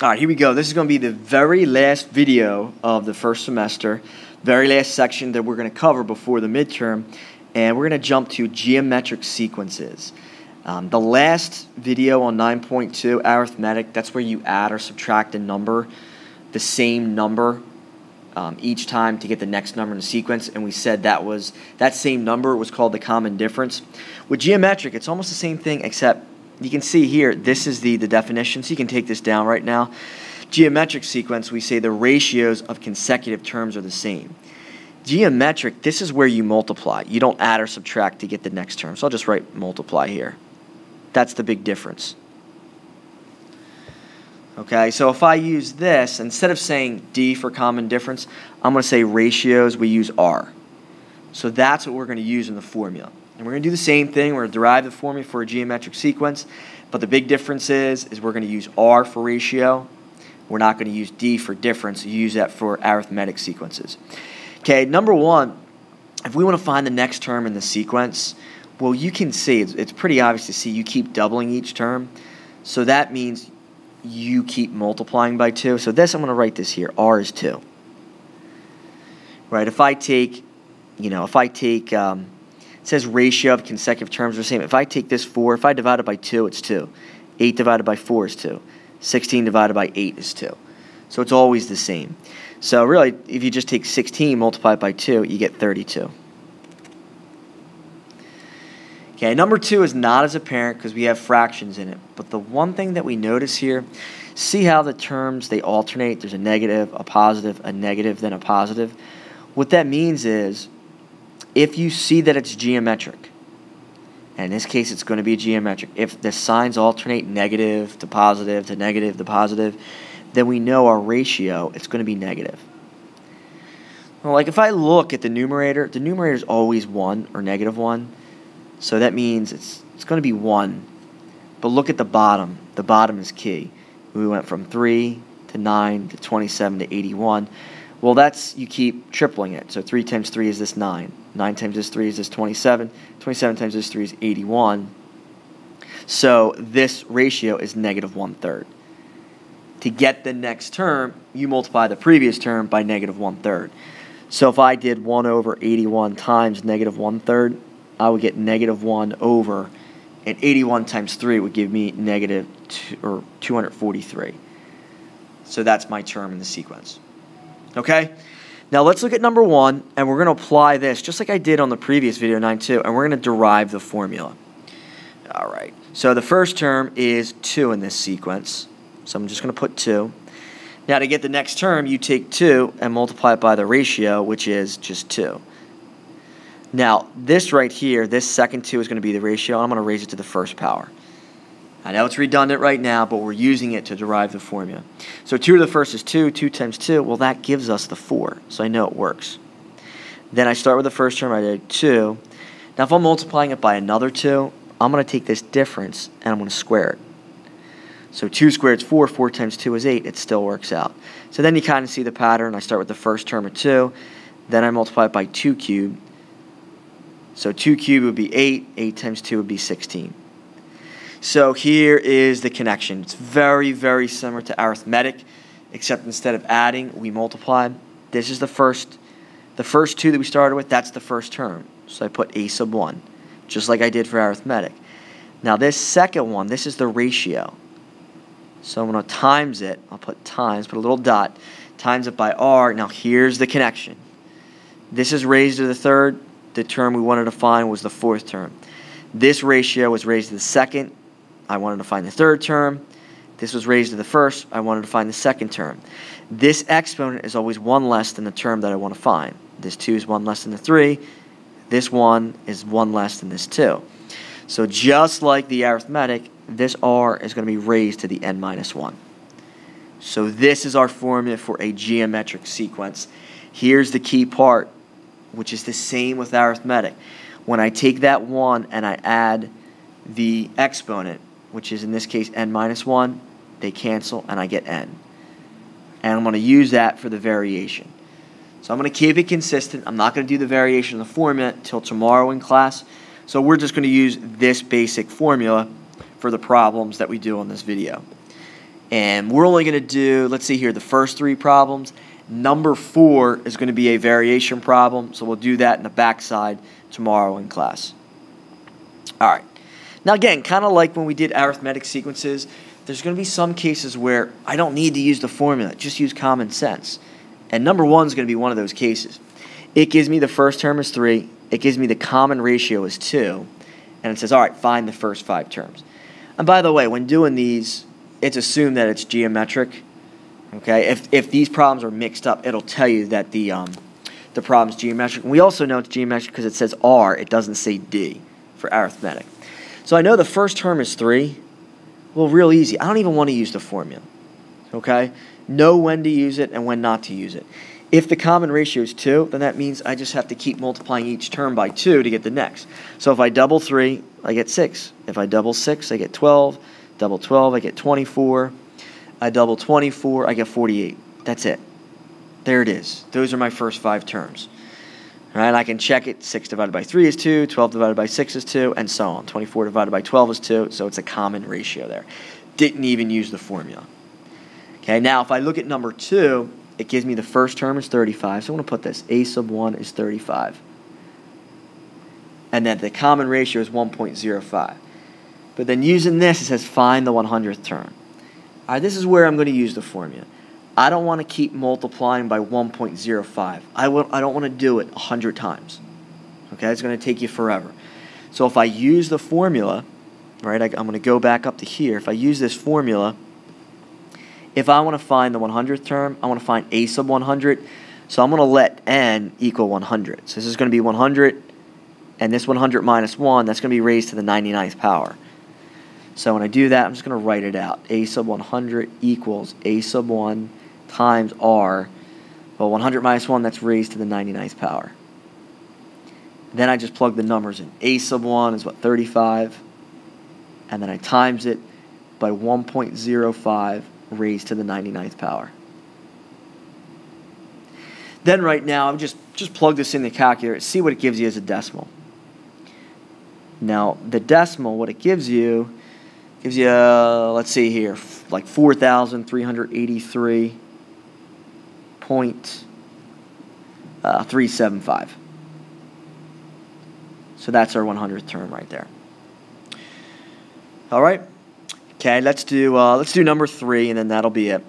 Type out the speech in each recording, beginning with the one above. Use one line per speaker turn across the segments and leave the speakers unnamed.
All right, here we go. This is going to be the very last video of the first semester, very last section that we're going to cover before the midterm, and we're going to jump to geometric sequences. The last video on 9.2, arithmetic, that's where you add or subtract a number, the same number, each time to get the next number in the sequence, and we said that same number was called the common difference. With geometric, it's almost the same thing, except you can see here, this is the definition, so you can take this down right now. Geometric sequence, we say the ratios of consecutive terms are the same. Geometric, this is where you multiply. You don't add or subtract to get the next term. So I'll just write multiply here. That's the big difference. Okay, so if I use this, instead of saying D for common difference, I'm going to say ratios, we use R. So that's what we're going to use in the formula. And we're going to do the same thing. We're going to derive the formula for a geometric sequence, but the big difference is we're going to use R for ratio. We're not going to use D for difference. You use that for arithmetic sequences. Okay, number one, if we want to find the next term in the sequence, well, you can see, it's pretty obvious to see you keep doubling each term. So that means you keep multiplying by 2. So this, I'm going to write this here. R is 2. Right, if I take, it says ratio of consecutive terms are the same. If I take this 4, if I divide it by 2, it's 2. 8 divided by 4 is 2. 16 divided by 8 is 2. So it's always the same. So really, if you just take 16, multiply it by 2, you get 32. Okay, number 2 is not as apparent because we have fractions in it. But the one thing that we notice here, see how the terms, they alternate. There's a negative, a negative, then a positive. What that means is, if you see that it's geometric, and in this case it's going to be geometric, if the signs alternate negative to positive to negative to positive, then we know our ratio, it's going to be negative. Well, like if I look at the numerator is always 1 or negative 1. So that means it's going to be 1. But look at the bottom. The bottom is key. We went from 3 to 9 to 27 to 81. Well, you keep tripling it. So 3 times 3 is this 9. 9 times this 3 is this 27. 27 times this 3 is 81. So this ratio is negative 1/3. To get the next term, you multiply the previous term by negative 1/3. So if I did 1 over 81 times negative 1/3, I would get negative 1 over, and 81 times 3 would give me negative 243. So that's my term in the sequence. Okay? Now let's look at number 1, and we're going to apply this just like I did on the previous video, 9.2, and we're going to derive the formula. All right. So the first term is 2 in this sequence. So I'm just going to put 2. Now to get the next term, you take 2 and multiply it by the ratio, which is just 2. Now, this right here, this second 2 is going to be the ratio. I'm going to raise it to the first power. I know it's redundant right now, but we're using it to derive the formula. So 2 to the first is 2. 2 times 2, well, that gives us the 4. So I know it works. Then I start with the first term. I did 2. Now, if I'm multiplying it by another 2, I'm going to take this difference, and I'm going to square it. So 2 squared is 4. 4 times 2 is 8. It still works out. So then you kind of see the pattern. I start with the first term of 2. Then I multiply it by 2 cubed. So 2 cubed would be 8. 8 times 2 would be 16. So here is the connection. It's very, very similar to arithmetic, except instead of adding, we multiply. This is the first 2 that we started with. That's the first term. So I put a sub 1, just like I did for arithmetic. Now this second one, this is the ratio. So I'm going to times it. I'll put times, put a little dot, times it by r. Now here's the connection. This is raised to the third. The term we wanted to find was the fourth term. This ratio was raised to the second. I wanted to find the third term. This was raised to the first. I wanted to find the second term. This exponent is always 1 less than the term that I want to find. This 2 is 1 less than the 3. This 1 is 1 less than this 2. So just like the arithmetic, this r is going to be raised to the n minus 1. So this is our formula for a geometric sequence. Here's the key part, which is the same with arithmetic. When I take that 1 and I add the exponent, which is in this case n minus 1, they cancel and I get n. And I'm going to use that for the variation. So I'm going to keep it consistent. I'm not going to do the variation of the formula until tomorrow in class. So we're just going to use this basic formula for the problems that we do on this video. And we're only going to do, let's see here, the first 3 problems. Number 4 is going to be a variation problem, so we'll do that in the backside tomorrow in class. All right. Now again, kind of like when we did arithmetic sequences, there's going to be some cases where I don't need to use the formula, just use common sense. And number 1 is going to be one of those cases. It gives me the first term is 3, it gives me the common ratio is 2, and it says, all right, find the first 5 terms. And by the way, when doing these, it's assumed that it's geometric. Okay, if these problems are mixed up, it'll tell you that the problem's geometric. And we also know it's geometric because it says R, it doesn't say D for arithmetic. So I know the first term is 3. Well, real easy. I don't even want to use the formula. Okay, know when to use it and when not to use it. If the common ratio is 2, then that means I just have to keep multiplying each term by 2 to get the next. So if I double 3, I get 6. If I double 6, I get 12. Double 12, I get 24. I double 24, I get 48. That's it. There it is. Those are my first 5 terms. All right, I can check it. 6 divided by 3 is 2. 12 divided by 6 is 2, and so on. 24 divided by 12 is 2, so it's a common ratio there. Didn't even use the formula. Okay, now if I look at number 2, it gives me the first term is 35. So I'm going to put this. A sub 1 is 35. And then the common ratio is 1.05. But then using this, it says find the 100th term. All right, this is where I'm going to use the formula. I don't want to keep multiplying by 1.05. I don't want to do it 100 times. Okay, it's going to take you forever. So if I use the formula, right, I'm going to go back up to here. If I use this formula, if I want to find the 100th term, I want to find a sub 100. So I'm going to let n equal 100. So this is going to be 100, and this 100 minus 1, that's going to be raised to the 99th power. So when I do that, I'm just going to write it out. A sub 100 equals a sub 1 times r. Well, 100 minus 1, that's raised to the 99th power. Then I just plug the numbers in. A sub 1 is what, 35? And then I times it by 1.05 raised to the 99th power. Then right now, I'm just plug this in the calculator, see what it gives you as a decimal. Now, the decimal, what it gives you, let's see here, like 4,383.375. So that's our 100th term right there. All right. Okay, let's do number 3, and then that'll be it.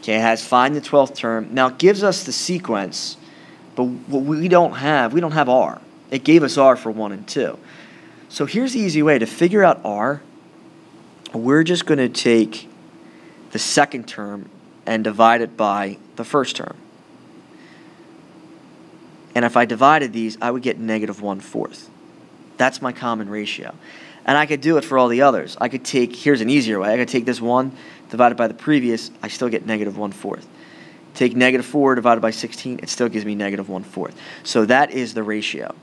Okay, it has find the 12th term. Now it gives us the sequence, but what we don't have R. It gave us R for 1 and 2. So here's the easy way to figure out R. We're just going to take the second term and divide it by the first term. And if I divided these, I would get negative 1/4. That's my common ratio. And I could do it for all the others. I could take, here's an easier way, I could take this 1 divided by the previous, I still get negative 1/4. Take negative 4 divided by 16, it still gives me negative 1/4. So that is the ratio.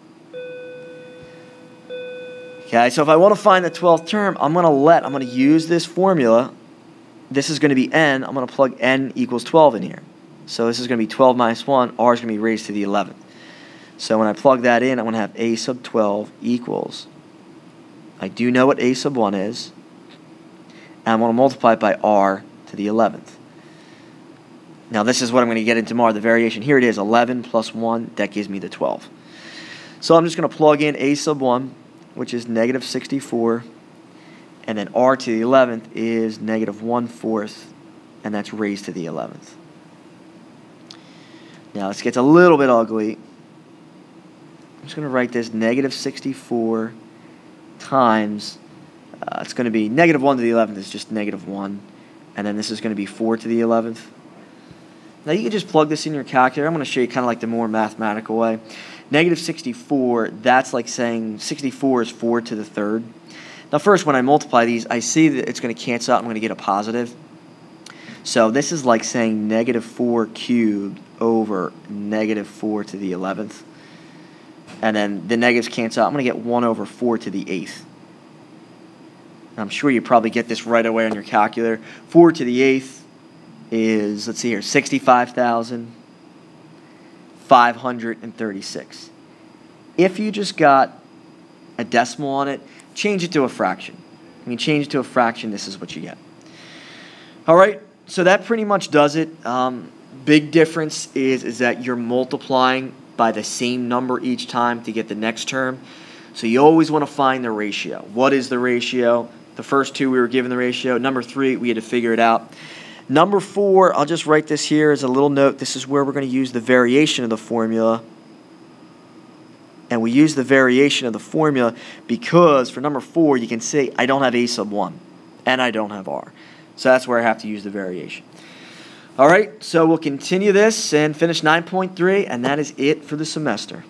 Okay, so if I want to find the 12th term, I'm going to use this formula. This is going to be n. I'm going to plug n equals 12 in here. So this is going to be 12 minus 1. R is going to be raised to the 11th. So when I plug that in, I'm going to have a sub 12 equals, I do know what a sub 1 is, and I'm going to multiply it by r to the 11th. Now this is what I'm going to get into tomorrow, the variation. Here it is, 11 plus 1, that gives me the 12. So I'm just going to plug in a sub 1, which is negative 64, and then r to the 11th is negative 1/4, and that's raised to the 11th. Now this gets a little bit ugly. I'm just going to write this negative 64 times, it's going to be negative 1 to the 11th is just negative 1, and then this is going to be 4 to the 11th. Now you can just plug this in your calculator. I'm going to show you kind of like the more mathematical way. Negative 64, that's like saying 64 is 4 to the 3rd. Now first, when I multiply these, I see that it's going to cancel out. I'm going to get a positive. So this is like saying negative 4 cubed over negative 4 to the 11th. And then the negatives cancel out. I'm going to get 1 over 4 to the 8th. I'm sure you probably get this right away on your calculator. 4 to the 8th is, let's see here, 65,536. If you just got a decimal on it, change it to a fraction. When you change it to a fraction, this is what you get. All right, so that pretty much does it. Big difference is that you're multiplying by the same number each time to get the next term. So you always want to find the ratio. What is the ratio? The first two we were given the ratio. Number 3, we had to figure it out. Number 4, I'll just write this here as a little note. This is where we're going to use the variation of the formula. And we use the variation of the formula because for number 4, you can see I don't have a sub 1 and I don't have r. So that's where I have to use the variation. All right, so we'll continue this and finish 9.3, and that is it for the semester.